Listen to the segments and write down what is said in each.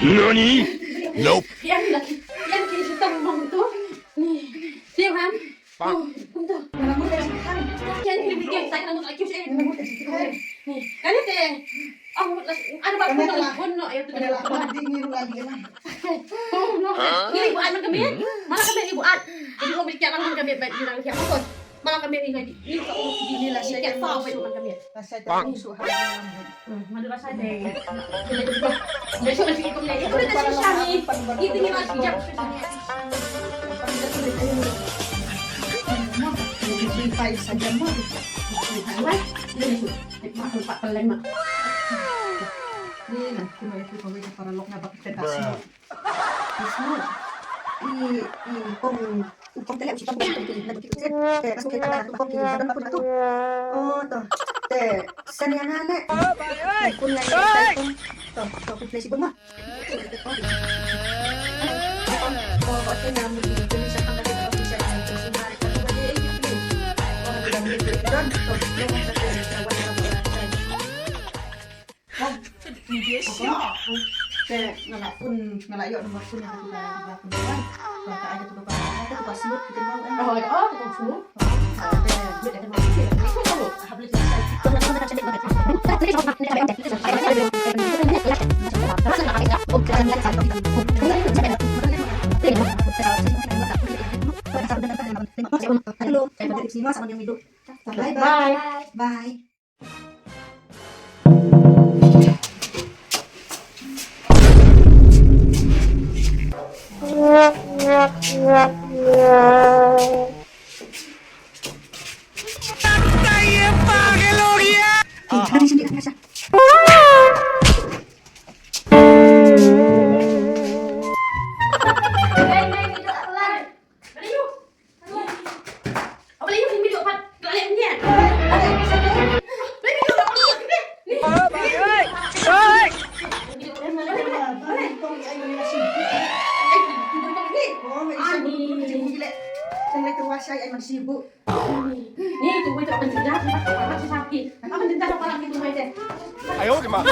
NANI? Nope. Yan kita ngomong itu. Nih, siap kan? Untuk. Yan bibigyan tayo ng mga kios eh. Nih, ganito eh. Ano ba po ng no? Ayo tuh. Oh, no. Ini ibuan man kami. Malah kami ibuan. Jadi ko bigyan lang kami ba't bilang siya ko. Malah kami ini ko nila siya kaya sa away man kami. Madulas saja. Besok masih ikut lagi. Aku udah kasih Shani. Itu nih masih jam. Saja mo. Pak peleng mak. Ini kuno itu kawin para lok na bakit tasno. Tasno. Kung tele usita mo ito na dito. Kaya kaso kita na kung kita na to. Oh, to. Sanya nana. Kun na ito. To play si Buma. Oh, bakit na mo dito sa kanila ng officer ay sinari ka ba di ay dito. Oh, dito don. To Kaya ngalayo nomor pun yang kita lakukan. Kalau ada tuh bapak, ada tuh pas semut kita mau. Oh, tukang semut. Gue ada mau sih. Habis Halo, semua sama yang hidup. Bye. Saya emang sibuk. Nih, tunggu itu akan dendam, masih sakit. Apa dendam apa lagi tunggu aja. 哎呦我的妈！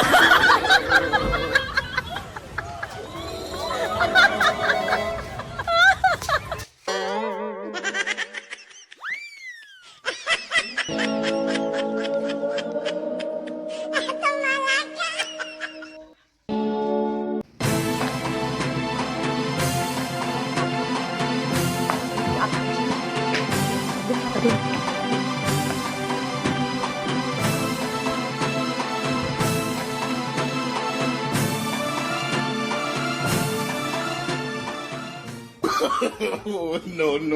Oh, no.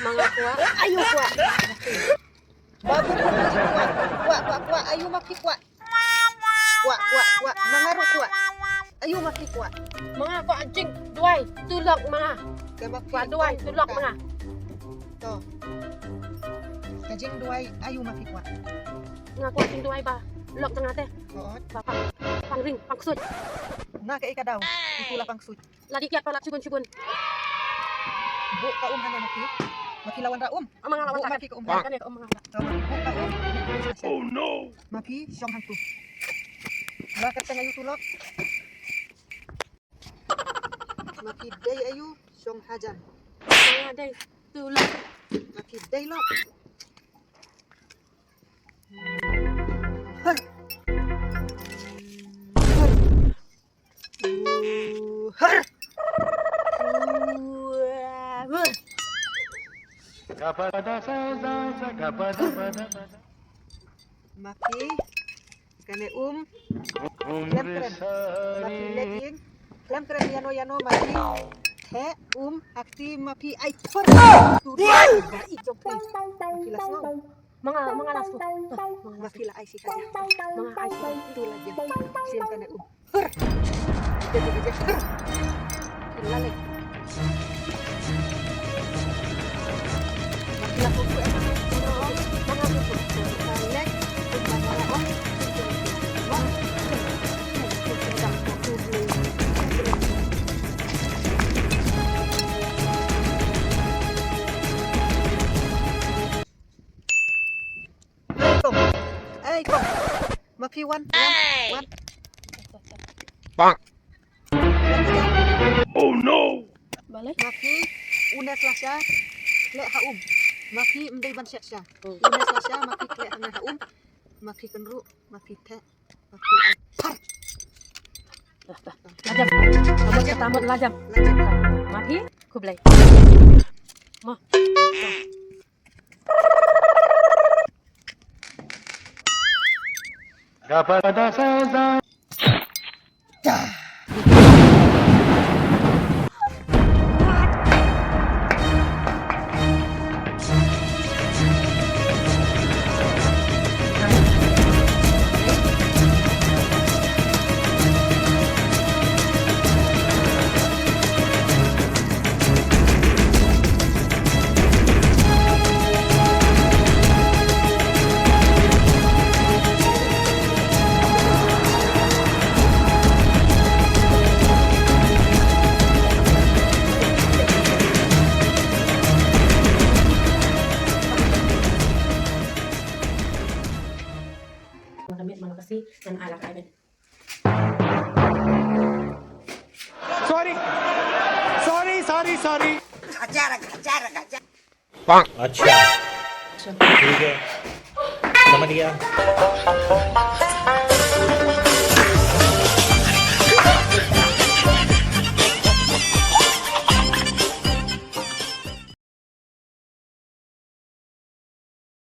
Mga kuwa. Ayo kuwa. Babu kuwa. Ayo makikuwa. Kuwa. Mangaru kuwa. Ayo makikuwa. Mga ko anjing, duay, tulog mga. Kuwa Duay, tulog mga. To. Kajing duay ayo makikuwa. Mga ko anjing duay ba? Lok tengah teh. Oo. Bapak, pangring, pangsut. Na kay ka daw. Itula pang sud. Lagi kiat palak subun. Bu ka hana maki. Makilawan ra Ang mga lawan Bu takat. maki ka Kan ya, mga Bu ka Oh no! Maki siyang hantu. Bakit ka ngayon tulog? Maki day ayo siyang hajan. Mga day, tulog. Maki day lo. Maki kane klan keren maki legging klan keren yano maki he akti maki ay for ijok maki lasno Mga lasto. maki la ay si kanya Mga ice. tulad yan siyang kane hur jadi kilalik maki la ko mga leg mga Maki one. Bang. One. Oh no. Balik. Maki una Selasa lek haum. Maki mendai ban siap sia. Una Selasa maki lek hang haum. Maki kenru, maki te, maki par. Lajam. Nomor pertama lajam. Lanjut. Maki kublai. Mah. Damit malakasi dan alak aibin. Sorry. अच्छा ठीक है समझ गया